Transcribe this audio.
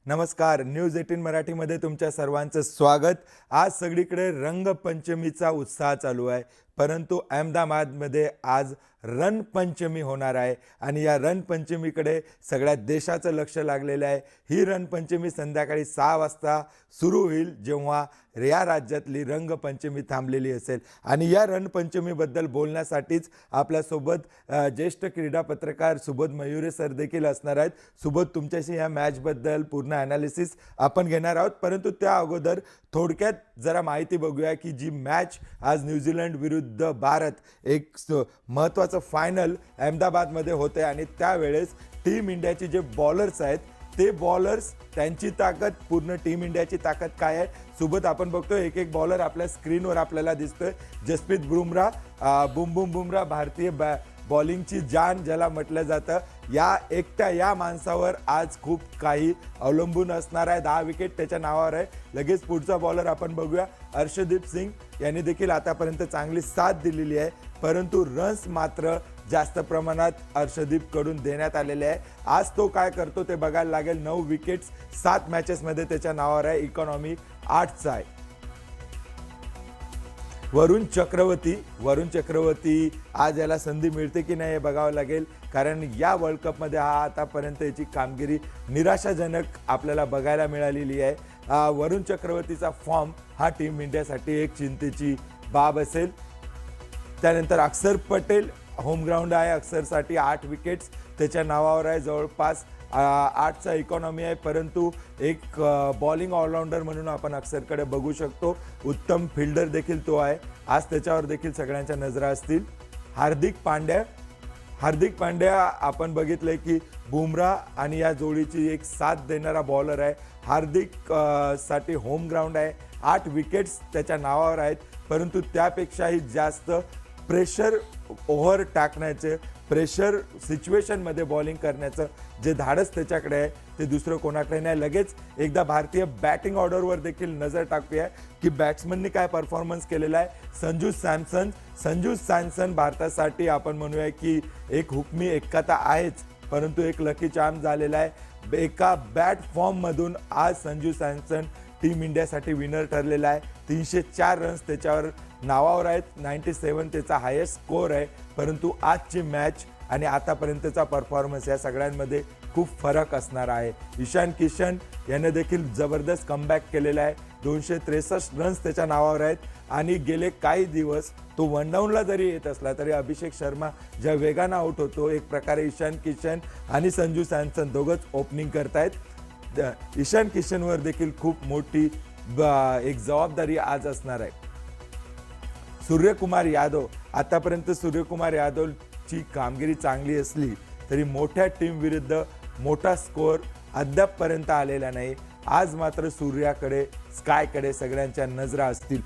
नमस्कार, न्यूज 18 मराठीमध्ये तुमच्या सर्वांचं स्वागत। आज सगळीकडे रंगपंचमीचा उत्साह चालू आहे, परंतु अहमदाबादमध्ये आज रणपंचमी होणार आहे आणि या रणपंचमीकडे सगळ्या देशाचं लक्ष लागलेलं आहे। ही रणपंचमी संध्याकाळी 6 वाजता सुरू होईल, जेव्हा या राज्यातली रंगपंचमी थांबलेली असेल। आणि या रणपंचमीबद्दल बोलण्यासाठीच आपल्यासोबत ज्येष्ठ क्रीडा पत्रकार सुबोध मयुरे सर देखील असणार आहेत। सुबोध, तुमच्याशी या मॅचबद्दल पूर्ण ॲनालिसिस आपण घेणार आहोत, परंतु त्या अगोदर थोडक्यात जरा माहिती बघूया की जी मॅच आज न्यूझीलंड विरुद्ध भारत एक महत्त्वाचं फायनल अहमदाबादमध्ये होते आणि त्यावेळेस टीम इंडियाचे जे बॉलर्स आहेत ते बॉलर्स त्यांची ताकद, पूर्ण टीम इंडियाची ताकद काय आहे सुबोध आपण बघतोय। एक बॉलर आपल्या स्क्रीनवर आपल्याला दिसतोय, जसप्रीत बुमराह, बुमराह भारतीय बॉलिंगची जान ज्याला म्हटलं जातं। या एकट्या या माणसावर आज खूप काही अवलंबून असणार आहे। 10 विकेट त्याच्या नावावर आहे। लगेच पुढचा बॉलर आपण बघूया, अर्शदीप सिंग यांनी देखील आतापर्यंत चांगली साथ दिलेली आहे, परंतु रन्स मात्र जास्त प्रमाणात अर्शदीप कडून देण्यात आलेले आहे। आज तो काय करतो ते बघायला लागेल। 9 विकेट्स 7 मॅचेसमध्ये त्याच्या नावावर आहे, इकॉनॉमी 8चा आहे। वरुण चक्रवर्ती आज याला संधी मिळते की नाही हे बघावं लागेल, कारण या वर्ल्ड कपमध्ये हा आतापर्यंत याची कामगिरी निराशाजनक आपल्याला बघायला मिळालेली आहे। वरुण चक्रवर्तीचा फॉर्म हा टीम इंडियासाठी एक चिंतेची बाब असेल। त्यानंतर अक्षर पटेल होम ग्राउंड आहे, अक्षरसाठी 8 विकेट्स त्याच्या नावावर आहे, जवळपास 8चा इकॉनॉमी आहे, परंतु एक बॉलिंग ऑलराऊंडर म्हणून आपण अक्षरकडे बघू शकतो। उत्तम फिल्डर देखील तो आहे, आज त्याच्यावर देखील सगळ्यांच्या नजरा असतील। हार्दिक पांड्या आपण बघितलंय की बुमराह आणि या जोडीची एक साथ देणारा बॉलर आहे। हार्दिक साठी होम ग्राउंड आहे, 8 विकेट्स त्याच्या नावावर आहेत, परंतु त्यापेक्षाही जास्त प्रेशर ओव्हर टाकण्याचे, प्रेशर सिच्युएशनमध्ये बॉलिंग करण्याचं जे धाडस त्याच्याकडे आहे ते दुसरं कोणाकडे नाही। लगेच एकदा भारतीय बॅटिंग ऑर्डरवर देखील नजर टाकूया की बॅट्समननी काय परफॉर्मन्स केलेला आहे। संजू सॅमसन भारतासाठी आपण म्हणूया की एक हुकमी एक्का तर आहेच, परंतु एक लकी चार्म झालेला आहे। एका बॅट फॉर्ममधून आज संजू सॅमसन टीम इंडियासाठी विनर ठरलेला आहे। 304 रन्स त्याच्यावर नावावर आहेत, 97 त्याचा हायेस्ट स्कोअर आहे, परंतु आजची मॅच आणि आतापर्यंतचा परफॉर्मन्स या सगळ्यांमध्ये खूप फरक असणार आहे। ईशान किशन याने देखील जबरदस्त कमबॅक केलेला आहे, 263 रन्स त्याच्या नावावर आहेत आणि गेले काही दिवस तो वन डाऊनला जरी येत असला तरी अभिषेक शर्मा ज्या वेगानं आउट होतो, एक प्रकारे ईशान किशन आणि संजू सॅमसन दोघंच ओपनिंग करतायत। ईशान किशनवर देखील खूप मोठी एक जबाबदारी आज असणार आहे। सूर्यकुमार यादव, आतापर्यंत सूर्यकुमार यादवची कामगिरी चांगली असली तरी मोठ्या टीम विरुद्ध मोठा स्कोअर अद्यापपर्यंत आलेला नाही। आज मात्र सूर्याकडे, स्कायकडे सगळ्यांच्या नजरा असतील।